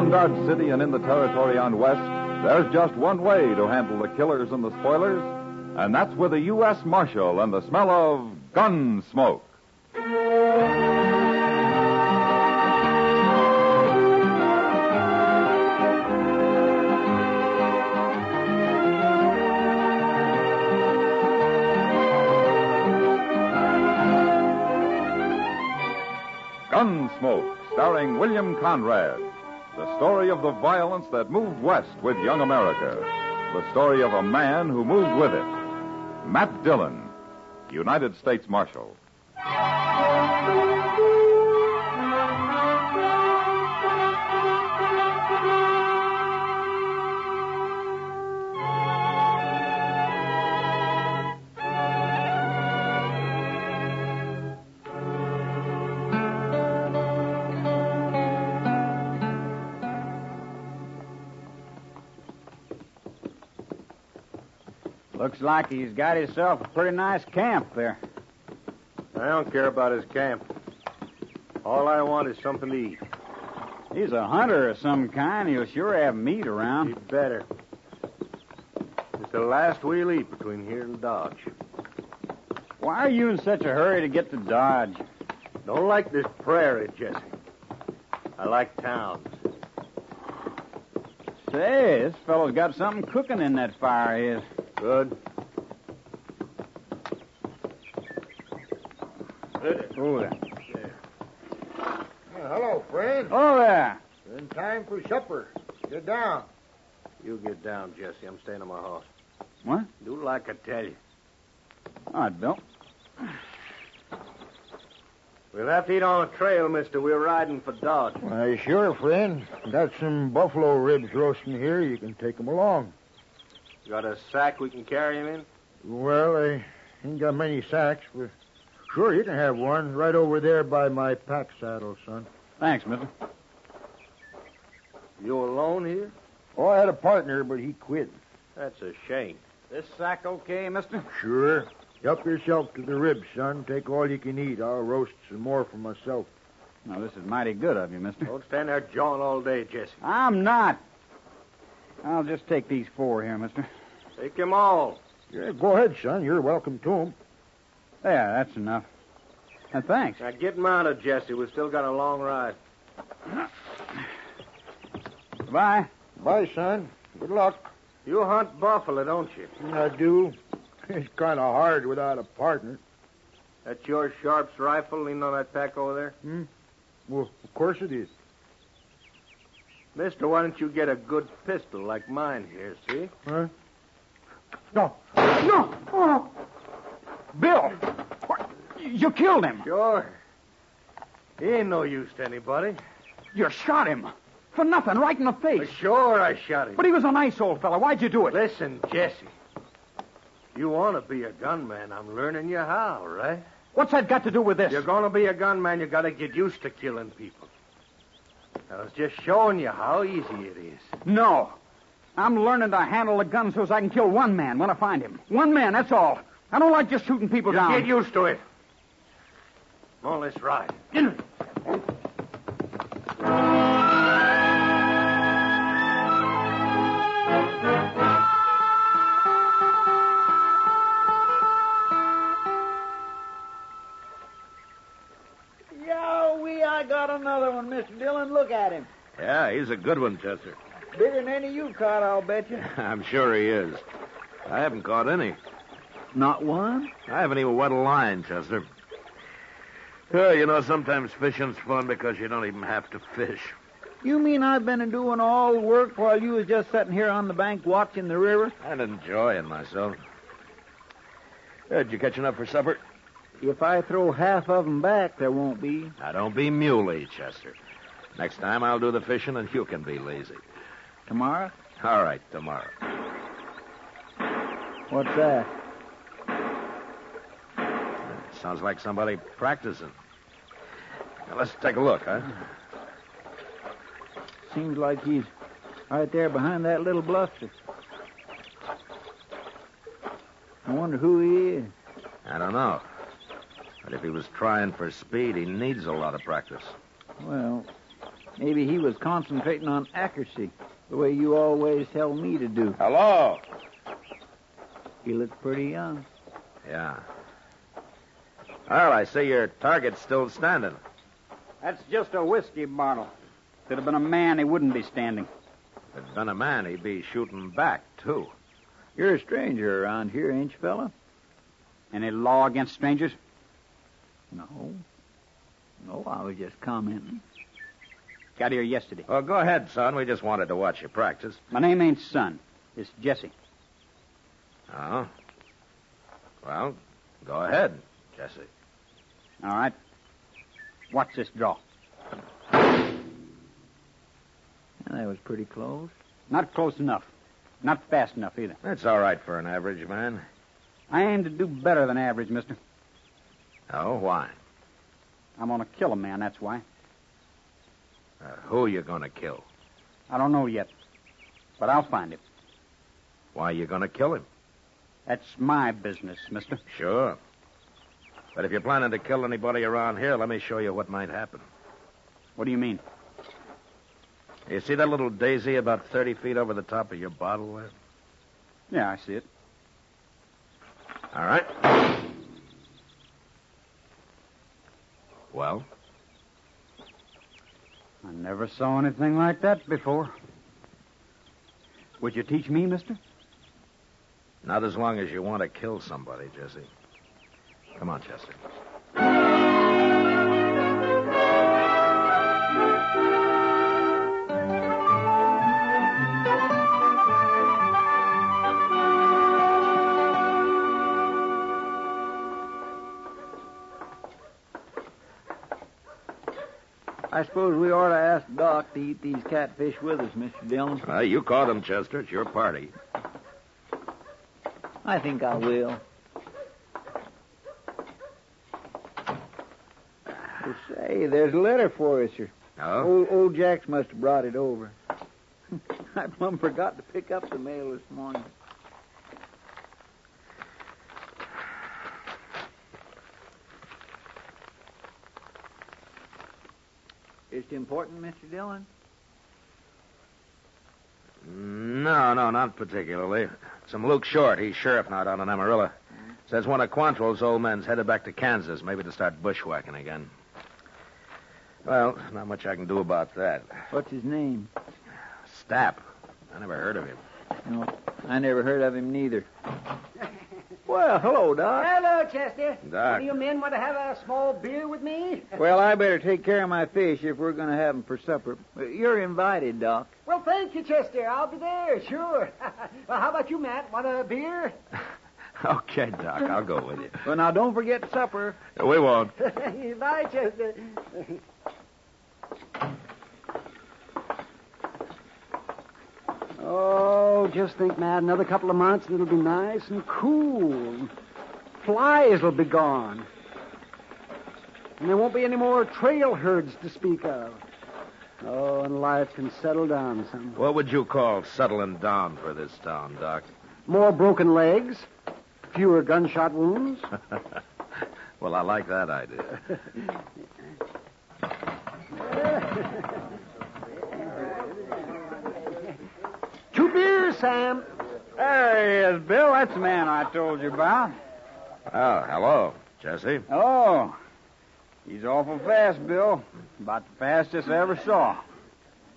Around Dodge City and in the territory on West, there's just one way to handle the killers and the spoilers, and that's with a U.S. Marshal and the smell of Gunsmoke. Gunsmoke, starring William Conrad. The story of the violence that moved west with young America. The story of a man who moved with it. Matt Dillon, United States Marshal. Looks like he's got himself a pretty nice camp there. I don't care about his camp. All I want is something to eat. He's a hunter of some kind. He'll sure have meat around. You better. It's the last we'll eat between here and Dodge. Why are you in such a hurry to get to Dodge? Don't like this prairie, Jesse. I like towns. Say, this fellow's got something cooking in that fire of his. Good. Oh, there. Hello, friend. Oh, there. In time for supper. Get down. You get down, Jesse. I'm staying at my house. What? Do like I tell you. All right, Bill. We'll have to eat on the trail, mister. We're riding for Dodge. Why, sure, friend. Got some buffalo ribs roasting here. You can take 'em along. Got a sack we can carry him in? Well, I ain't got many sacks, but sure, you can have one right over there by my pack saddle, son. Thanks, mister. You alone here? Oh, I had a partner, but he quit. That's a shame. This sack okay, mister? Sure. Help yourself to the ribs, son. Take all you can eat. I'll roast some more for myself. Now, this is mighty good of you, mister. Don't stand there jawing all day, Jesse. I'm not. I'll just take these 4 here, mister. Take them all. Yeah, go ahead, son. You're welcome to 'em. There, that's enough. And thanks. Now get mounted, Jesse. We've still got a long ride. Goodbye. Bye, son. Good luck. You hunt buffalo, don't you? I do. It's kind of hard without a partner. That's your Sharp's rifle leaning on that pack over there? Well, of course it is. Mister, why don't you get a good pistol like mine here, see? Huh? No. No! Oh. Bill! What? You killed him. Sure. He ain't no use to anybody. You shot him. For nothing, right in the face. Sure, I shot him. But he was a nice old fella. Why'd you do it? Listen, Jesse. You want to be a gunman. I'm learning you how, right? What's that got to do with this? You're going to be a gunman, you got to get used to killing people. I was just showing you how easy it is. No. I'm learning to handle a gun so I can kill one man when I find him. One man, that's all. I don't like just shooting people down. Get used to it. Come on, let's ride. I got another one, Mr. Dillon. Look at him. Yeah, he's a good one, Chester. Bigger than any you caught, I'll bet you. I'm sure he is. I haven't caught any. Not one? I haven't even wet a line, Chester. Sometimes fishing's fun because you don't even have to fish. You mean I've been doing all the work while you was just sitting here on the bank watching the river? And enjoying myself. Did you catch enough for supper? If I throw half of them back, there won't be. Now, don't be muley, Chester. Next time I'll do the fishing and you can be lazy. Tomorrow? All right, tomorrow. What's that? Sounds like somebody practicing. Now, let's take a look, huh? Seems like he's right there behind that little bluster. I wonder who he is. I don't know. But if he was trying for speed, he needs a lot of practice. Well, Maybe he was concentrating on accuracy, the way you always tell me to do. Hello? He looks pretty young. Yeah. Well, I see your target's still standing. That's just a whiskey bottle. If it had been a man, he wouldn't be standing. If it'd been a man, he'd be shooting back, too. You're a stranger around here, ain't you, fella? Any law against strangers? No. No, I was just commenting. Got here yesterday. Well, go ahead, son. We just wanted to watch you practice. My name ain't Son. It's Jesse. Oh? Well, go ahead, Jesse. All right. Watch this draw. That was pretty close. Not close enough. Not fast enough, either. That's all right for an average man. I aim to do better than average, mister. Oh, why? I'm going to kill a man, that's why. Who are you going to kill? I don't know yet. But I'll find him. Why are you going to kill him? That's my business, mister. Sure. But if you're planning to kill anybody around here, let me show you what might happen. What do you mean? You see that little daisy about 30 feet over the top of your bottle there? Yeah, I see it. All right. Well? I never saw anything like that before. Would you teach me, mister? Not as long as you want to kill somebody, Jesse. Come on, Chester. I suppose we ought to ask Doc to eat these catfish with us, Mr. Dillon. You caught them, Chester. It's your party. I think I will. Well, say, there's a letter for us, sir. Oh? Old Jax must have brought it over. I plumb forgot to pick up the mail this morning. It's important, Mr. Dillon? No, not particularly. Some Luke Short. He's sheriff now down in Amarillo. Says one of Quantrill's old men's headed back to Kansas, maybe to start bushwhacking again. Well, not much I can do about that. What's his name? Stapp. I never heard of him. No, I never heard of him neither. Well, hello, Doc. Hello, Chester. Doc. One of you men want to have a small beer with me? Well, I better take care of my fish if we're going to have them for supper. You're invited, Doc. Well, thank you, Chester. I'll be there, sure. Well, how about you, Matt? Want a beer? Okay, Doc, I'll go with you. Well, now, don't forget supper. We won't. Bye, Chester. Oh, just think, Matt, another couple of months and it'll be nice and cool. Flies will be gone. And there won't be any more trail herds to speak of. Oh, and life can settle down some. What would you call settling down for this town, Doc? More broken legs, fewer gunshot wounds. Well, I like that idea. Two beers, Sam. There he is, Bill. That's the man I told you about. Oh, hello, Jesse. Oh, he's awful fast, Bill. About the fastest I ever saw.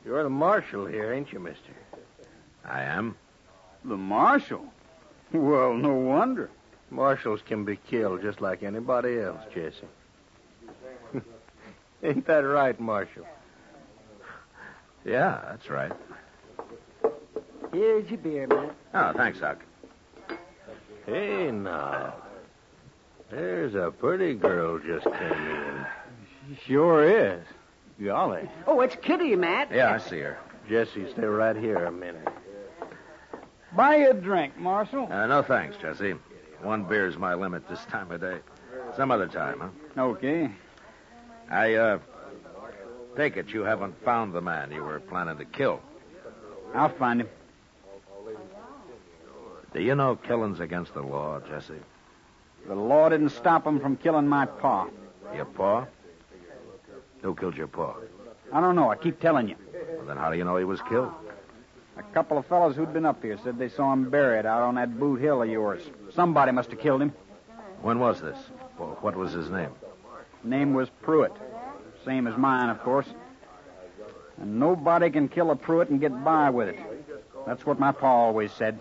You're the marshal here, ain't you, mister? I am. The Marshal? Well, no wonder. Marshals can be killed just like anybody else, Jesse. Ain't that right, Marshal? Yeah, that's right. Here's your beer, Matt. Oh, thanks, Doc. Hey, now. There's a pretty girl just came in. Sure is. Golly. Oh, it's Kitty, Matt. Yeah, I see her. Jesse, stay right here a minute. Buy you a drink, Marshal. No, thanks, Jesse. One beer's my limit this time of day. Some other time, huh? Okay. I take it you haven't found the man you were planning to kill. I'll find him. Do you know killing's against the law, Jesse? The law didn't stop him from killing my pa. Your pa? Who killed your pa? I don't know. I keep telling you. Well, then how do you know he was killed? A couple of fellows who'd been up here said they saw him buried out on that boot hill of yours. Somebody must have killed him. When was this? Well, what was his name? Name was Pruitt. Same as mine, of course. And nobody can kill a Pruitt and get by with it. That's what my pa always said.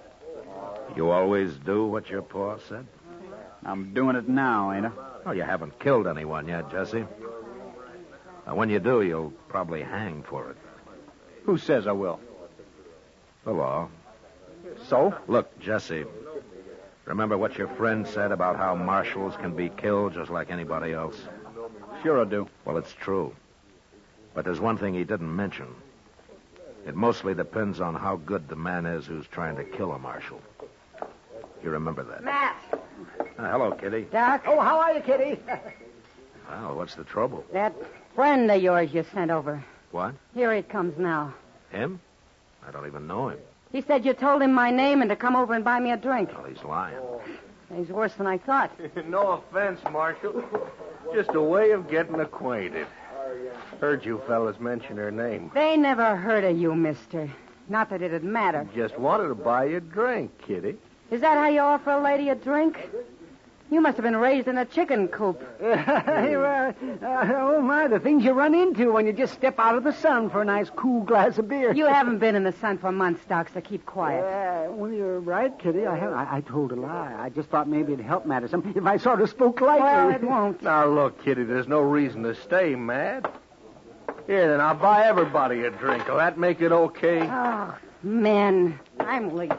You always do what your pa said? I'm doing it now, ain't I? Oh, you haven't killed anyone yet, Jesse. Now, when you do, you'll probably hang for it. Who says I will? The law. So? Look, Jesse, remember what your friend said about how marshals can be killed just like anybody else? Sure I do. Well, it's true. But there's one thing he didn't mention. It mostly depends on how good the man is who's trying to kill a marshal. You remember that? Matt. Hello, Kitty. Doc. Oh, how are you, Kitty? Well, what's the trouble? That friend of yours you sent over. What? Here he comes now. Him? I don't even know him. He said you told him my name and to come over and buy me a drink. Well, he's lying. He's worse than I thought. No offense, Marshal. Just a way of getting acquainted. Heard you fellas mention her name. They never heard of you, mister. Not that it'd matter. Just wanted to buy you a drink, Kitty. Is that how you offer a lady a drink? You must have been raised in a chicken coop. Oh, my, the things you run into when you just step out of the sun for a nice cool glass of beer. You haven't been in the sun for months, Doc, so keep quiet. Well, you're right, Kitty. I told a lie. I just thought maybe it'd help matters some if I sort of spoke lightly. Well, it won't. Now, look, Kitty, there's no reason to stay mad. Here, then, I'll buy everybody a drink. Will that make it okay? Oh, men. I'm leaving.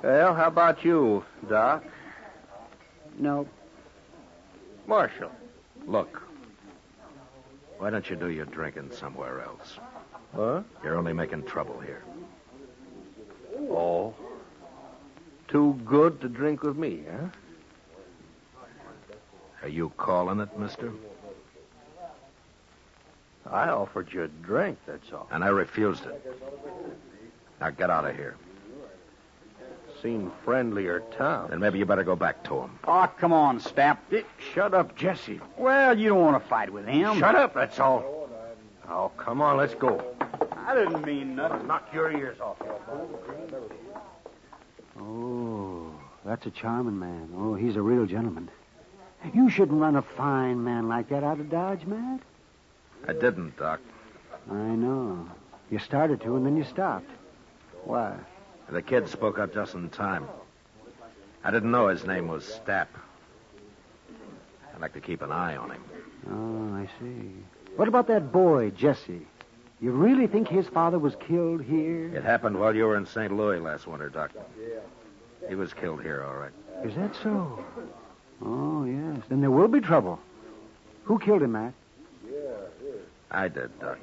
Well, how about you, Doc? No. Marshal. Look, why don't you do your drinking somewhere else? Huh? You're only making trouble here. Oh. Too good to drink with me, huh? Are you calling it, mister? I offered you a drink, that's all. And I refused it. Now get out of here. Seemed friendlier town. Then maybe you better go back to him. Oh, come on, Stap. Shut up, Jesse. Well, you don't want to fight with him. Shut up, that's all. Oh, come on, let's go. I didn't mean nothing. Knock your ears off. Oh, that's a charming man. Oh, he's a real gentleman. You shouldn't run a fine man like that out of Dodge, Matt. I didn't, Doc. I know. You started to, and then you stopped. Why? The kid spoke up just in time. I didn't know his name was Stapp. I'd like to keep an eye on him. Oh, I see. What about that boy, Jesse? You really think his father was killed here? It happened while you were in St. Louis last winter, Doc. He was killed here, all right. Is that so? Oh, yes. Then there will be trouble. Who killed him, Matt? I did, Doc.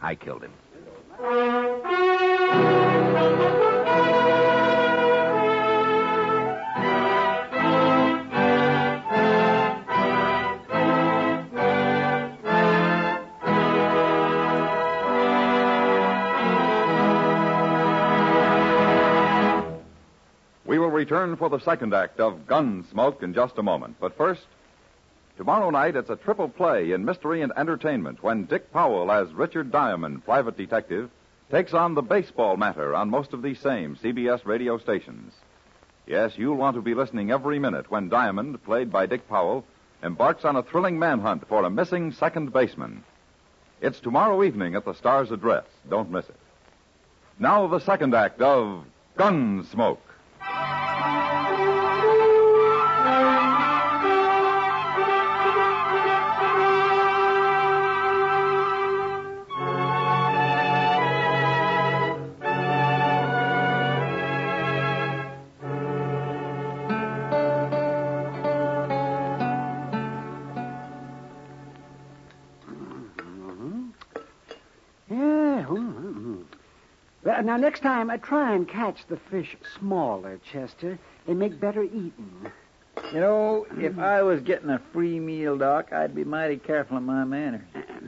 I killed him. We will return for the second act of Gunsmoke in just a moment. But first, tomorrow night it's a triple play in mystery and entertainment when Dick Powell as Richard Diamond, private detective, takes on the baseball matter on most of these same CBS radio stations. Yes, you'll want to be listening every minute when Diamond, played by Dick Powell, embarks on a thrilling manhunt for a missing second baseman. It's tomorrow evening at the Star's Address. Don't miss it. Now the second act of Gunsmoke. Now, next time, try and catch the fish smaller, Chester. They make better eating. You know, if I was getting a free meal, Doc, I'd be mighty careful in my manners.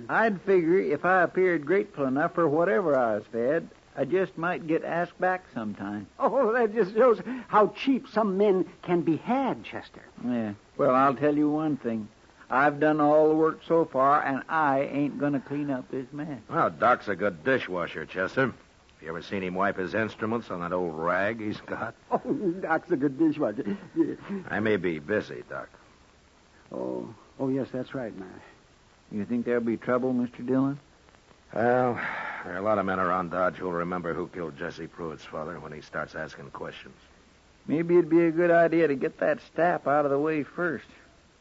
I'd figure if I appeared grateful enough for whatever I was fed, I just might get asked back sometime. Oh, that just shows how cheap some men can be had, Chester. Yeah. Well, I'll tell you one thing. I've done all the work so far, and I ain't going to clean up this mess. Well, Doc's a good dishwasher, Chester. You ever seen him wipe his instruments on that old rag he's got? Oh, Doc's a good dishwasher. Yeah. I may be busy, Doc. Oh, yes, that's right, Matt. You think there'll be trouble, Mr. Dillon? Well, there are a lot of men around Dodge who'll remember who killed Jesse Pruitt's father when he starts asking questions. Maybe it'd be a good idea to get that Stapp out of the way first.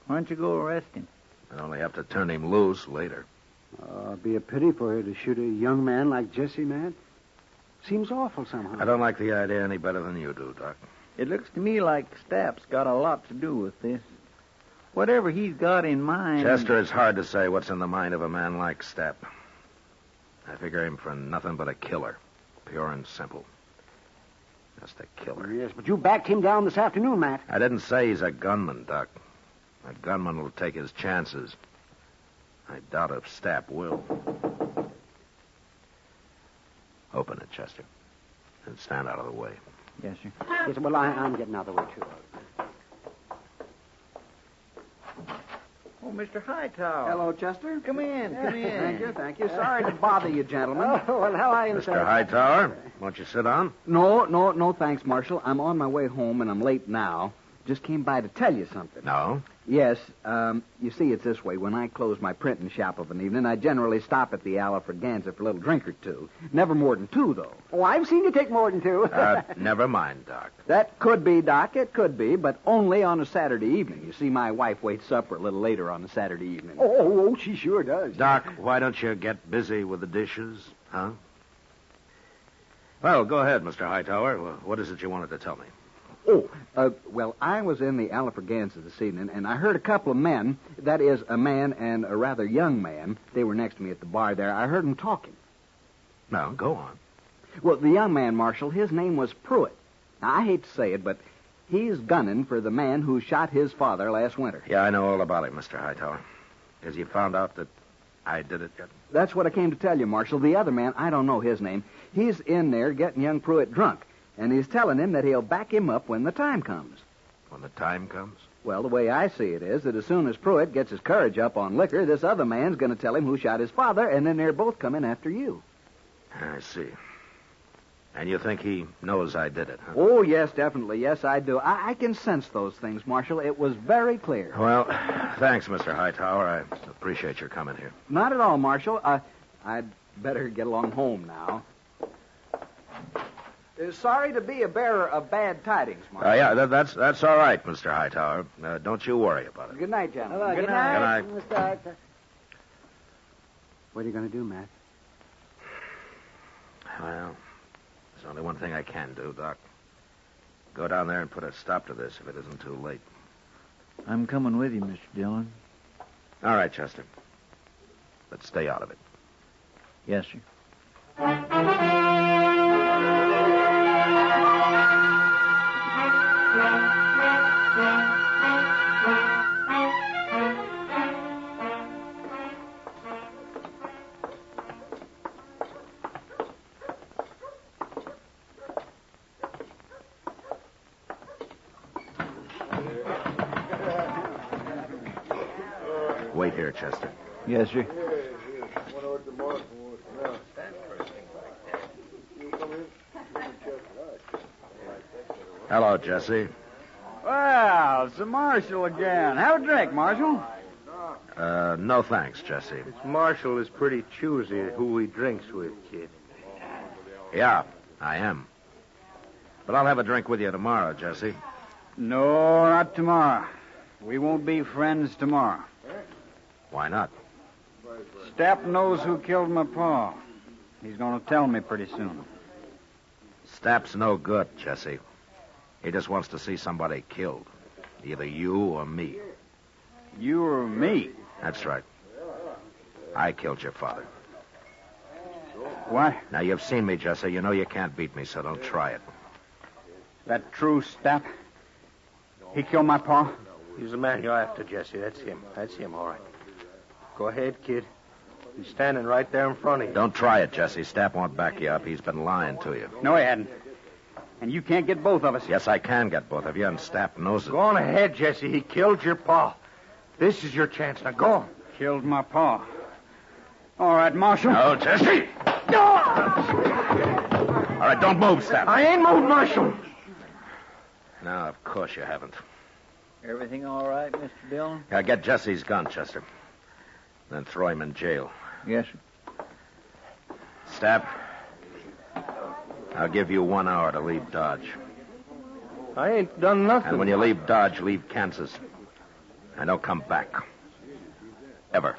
Why don't you go arrest him? I'd only have to turn him loose later. It'd be a pity for her to shoot a young man like Jesse, Matt. Seems awful somehow. I don't like the idea any better than you do, Doc. It looks to me like Stapp's got a lot to do with this. Whatever he's got in mind... Chester, it's hard to say what's in the mind of a man like Stapp. I figure him for nothing but a killer. Pure and simple. Just a killer. Yes, but you backed him down this afternoon, Matt. I didn't say he's a gunman, Doc. A gunman will take his chances. I doubt if Stapp will. Open it, Chester. And stand out of the way. Yes, sir. Yes, well, I'm getting out of the way, too. Oh, Mr. Hightower. Hello, Chester. Come in. Thank you. Sorry to bother you, gentlemen. Oh, well, how are you, Mr. Hightower, won't you sit down? No, thanks, Marshal. I'm on my way home, and I'm late now. Just came by to tell you something. No? Yes. You see, it's this way. When I close my printing shop of an evening, I generally stop at the Alfraganza for a little drink or two. Never more than two, though. Oh, I've seen you take more than two. Never mind, Doc. That could be, Doc. It could be, but only on a Saturday evening. You see, my wife waits supper a little later on a Saturday evening. Oh, she sure does. Doc, why don't you get busy with the dishes, huh? Well, go ahead, Mr. Hightower. What is it you wanted to tell me? Well, I was in the Alfraganza this evening, and I heard a couple of men, that is, a man and a rather young man, they were next to me at the bar there. I heard them talking. No, go on. Well, the young man, Marshal, his name was Pruitt. Now, I hate to say it, but he's gunning for the man who shot his father last winter. Yeah, I know all about it, Mr. Hightower. Has you found out that I did it yet? That's what I came to tell you, Marshal. The other man, I don't know his name, he's in there getting young Pruitt drunk. And he's telling him that he'll back him up when the time comes. When the time comes? Well, the way I see it is that as soon as Pruitt gets his courage up on liquor, this other man's going to tell him who shot his father, and then they're both coming after you. I see. And you think he knows I did it, huh? Oh, yes, definitely. Yes, I do. I can sense those things, Marshal. It was very clear. Well, thanks, Mr. Hightower. I appreciate your coming here. Not at all, Marshal. I'd better get along home now. Sorry to be a bearer of bad tidings, Marshal. Yeah, that's all right, Mr. Hightower. Don't you worry about it. Good night, gentlemen. Hello, Good good night. Good Mr. Arthur. What are you going to do, Matt? Well, there's only one thing I can do, Doc. Go down there and put a stop to this if it isn't too late. I'm coming with you, Mr. Dillon. All right, Chester. But stay out of it. Yes, sir. Wait here, Chester. Yes, sir. Hello, Jesse. Well, it's the Marshal again. Have a drink, Marshal. No thanks, Jesse. This Marshal is pretty choosy who he drinks with, kid. Yeah, I am. But I'll have a drink with you tomorrow, Jesse. No, not tomorrow. We won't be friends tomorrow. Why not? Stapp knows who killed my pa. He's going to tell me pretty soon. Stapp's no good, Jesse. He just wants to see somebody killed. Either you or me. You or me? That's right. I killed your father. What? Now, you've seen me, Jesse. You know you can't beat me, so don't try it. That true, Stapp? He killed my pa? He's the man you're after, Jesse. That's him, all right. Go ahead, kid. He's standing right there in front of you. Don't try it, Jesse. Stapp won't back you up. He's been lying to you. No, he hadn't. And you can't get both of us. Yes, I can get both of you, and Stapp knows it. Go on ahead, Jesse. He killed your pa. This is your chance. Now go. Killed my pa. All right, Marshal. No, Jesse. No! All right, don't move, Stab. I ain't moved, Marshal. No, of course you haven't. Everything all right, Mr. Dillon? Now, get Jesse's gun, Chester. Then throw him in jail. Yes, sir. Stab, I'll give you 1 hour to leave Dodge. I ain't done nothing. And when you leave Dodge, leave Kansas. And don't come back. Ever.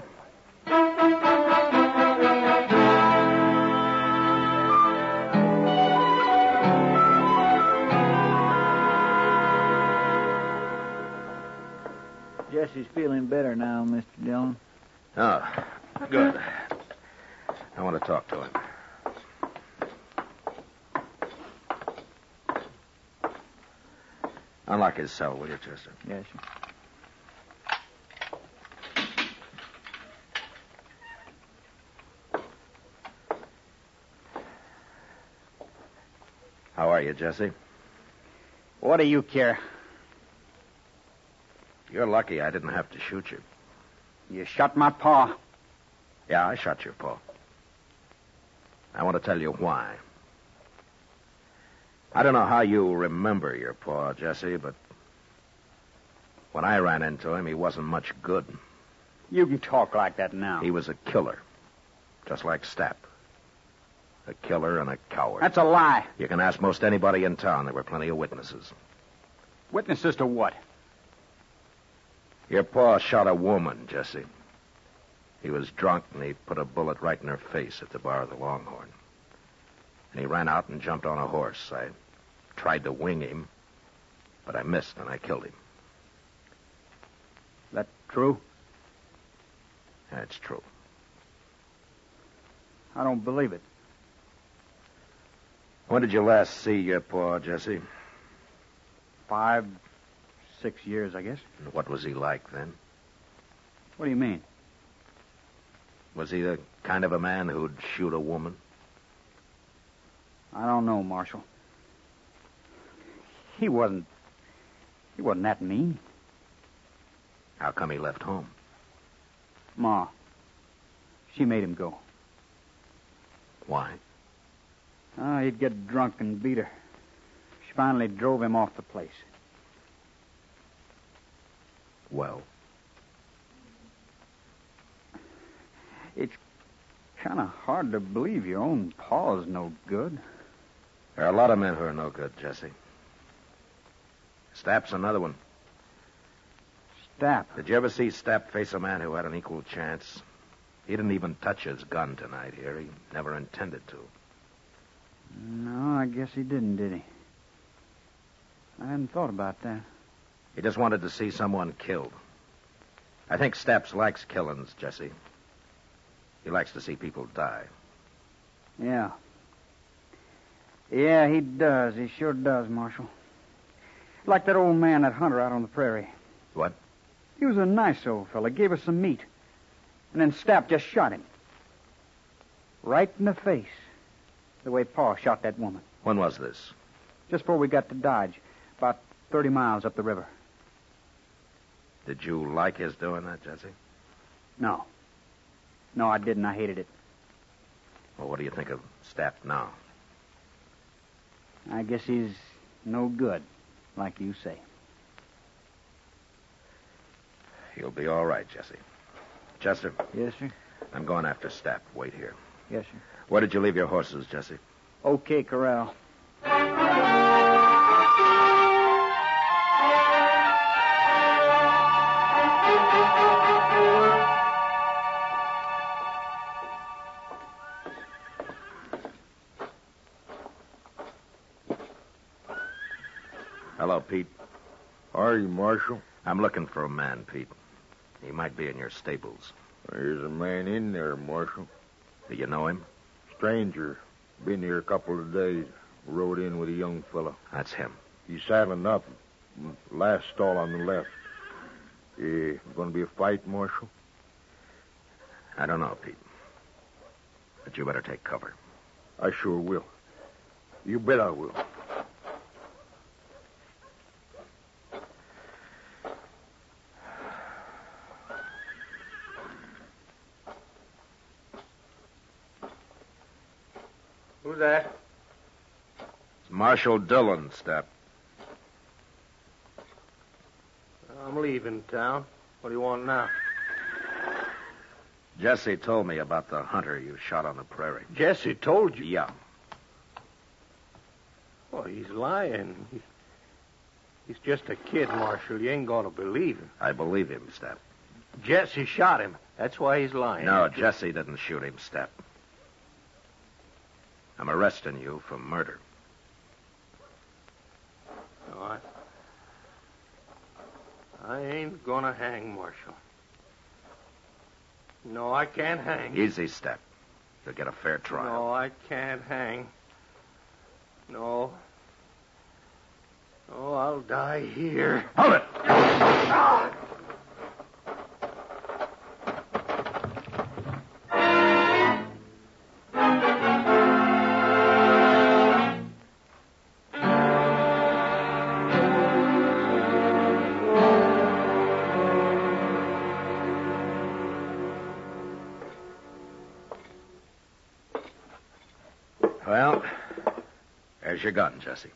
Jesse's feeling better now, Mr. Dillon. Oh, good. I want to talk to him. Unlock his cell, will you, Chester? Yes, sir. How are you, Jesse? What do you care? You're lucky I didn't have to shoot you. You shot my pa. Yeah, I shot your paw. I want to tell you why. I don't know how you remember your paw, Jesse, but when I ran into him, he wasn't much good. You can talk like that now. He was a killer, just like Stapp. A killer and a coward. That's a lie. You can ask most anybody in town. There were plenty of witnesses. Witnesses to what? Your paw shot a woman, Jesse. He was drunk, and he put a bullet right in her face at the bar of the Longhorn. And he ran out and jumped on a horse. I tried to wing him, but I missed, and I killed him. That true? That's true. I don't believe it. When did you last see your paw, Jesse? 5, 6 years, I guess. And what was he like then? What do you mean? Was he the kind of a man who'd shoot a woman? I don't know, Marshal. He wasn't that mean. How come he left home? Ma, she made him go. Why? Oh, he'd get drunk and beat her. She finally drove him off the place. Well? It's kind of hard to believe your own paw's no good. There are a lot of men who are no good, Jesse. Stapp's another one. Stapp? Did you ever see Stapp face a man who had an equal chance? He didn't even touch his gun tonight here. He never intended to. No, I guess he didn't, did he? I hadn't thought about that. He just wanted to see someone killed. I think Stapp likes killings, Jesse. He likes to see people die. Yeah. Yeah, he does. He sure does, Marshal. Like that old man, that hunter out on the prairie. What? He was a nice old fella. Gave us some meat. And then Stapp just shot him. Right in the face. The way Pa shot that woman. When was this? Just before we got to Dodge. About 30 miles up the river. Did you like his doing that, Jesse? No. No, I didn't. I hated it. Well, what do you think of Stapp now? I guess he's no good, like you say. He'll be all right, Jesse. Chester? Yes, sir? I'm going after Stapp. Wait here. Yes, sir. Where did you leave your horses, Jesse? Okay, Corral. Hello, Pete. Are you, Marshal? I'm looking for a man, Pete. He might be in your stables. There's a man in there, Marshal. Do you know him? Stranger. Been here a couple of days. Rode in with a young fellow. That's him. He's saddling up. Last stall on the left. Going to be a fight, Marshal? I don't know, Pete. But you better take cover. I sure will. You bet I will. It's Marshal Dillon, Step. I'm leaving town. What do you want now? Jesse told me about the hunter you shot on the prairie. Jesse told you? Yeah. Well, he's lying. He's just a kid, Marshal. You ain't going to believe him. I believe him, Step. Jesse shot him. That's why he's lying. No, Jesse didn't shoot him, Step. I'm arresting you for murder. No, I ain't gonna hang, Marshal. No, I can't hang. Easy, Step. You'll get a fair trial. No, I can't hang. No. Oh, I'll die here. Hold it! Well, there's your gun, Jesse.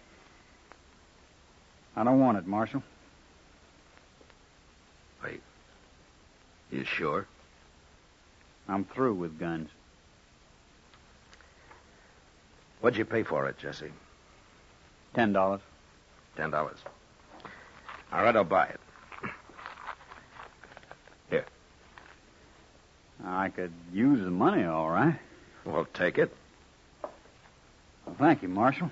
I don't want it, Marshal. Wait. You sure? I'm through with guns. What'd you pay for it, Jesse? $10. $10. All right, I'll buy it. Here. I could use the money, all right. Well, take it. Well, thank you, Marshal.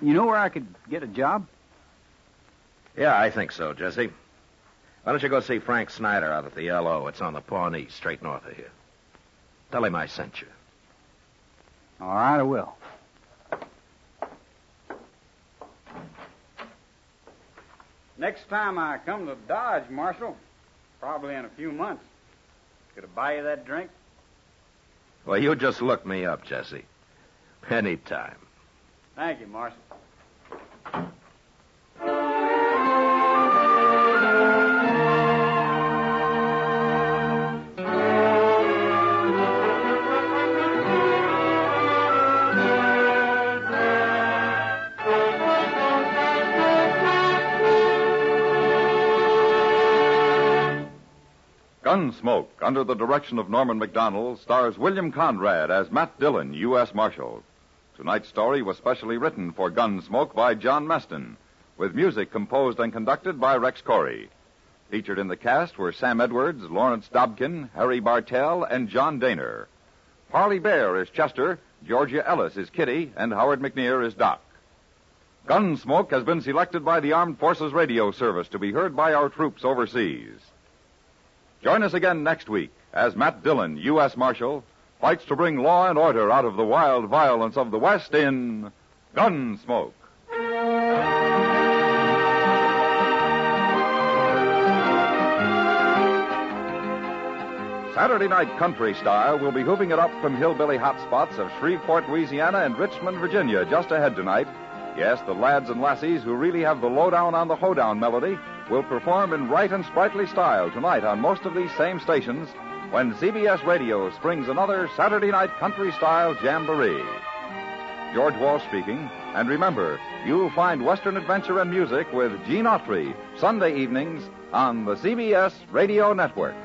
You know where I could get a job? Yeah, I think so, Jesse. Why don't you go see Frank Snyder out at the L.O.? It's on the Pawnee, straight north of here. Tell him I sent you. All right, I will. Next time I come to Dodge, Marshal, probably in a few months, could I buy you that drink? Well, you just look me up, Jesse. Anytime. Thank you, Marshal. Gunsmoke, under the direction of Norman Macdonald, stars William Conrad as Matt Dillon, U.S. Marshal. Tonight's story was specially written for Gunsmoke by John Meston, with music composed and conducted by Rex Corey. Featured in the cast were Sam Edwards, Lawrence Dobkin, Harry Bartell, and John Daner. Parley Bear is Chester, Georgia Ellis is Kitty, and Howard McNear is Doc. Gunsmoke has been selected by the Armed Forces Radio Service to be heard by our troops overseas. Join us again next week as Matt Dillon, U.S. Marshal, fights to bring law and order out of the wild violence of the West in Gunsmoke. Saturday Night Country Style will be hooving it up from hillbilly hotspots of Shreveport, Louisiana, and Richmond, Virginia, just ahead tonight. Yes, the lads and lassies who really have the lowdown on the hoedown melody will perform in right and sprightly style tonight on most of these same stations when CBS Radio springs another Saturday Night Country Style Jamboree. George Walsh speaking, and remember, you'll find Western adventure and music with Gene Autry Sunday evenings on the CBS Radio Network.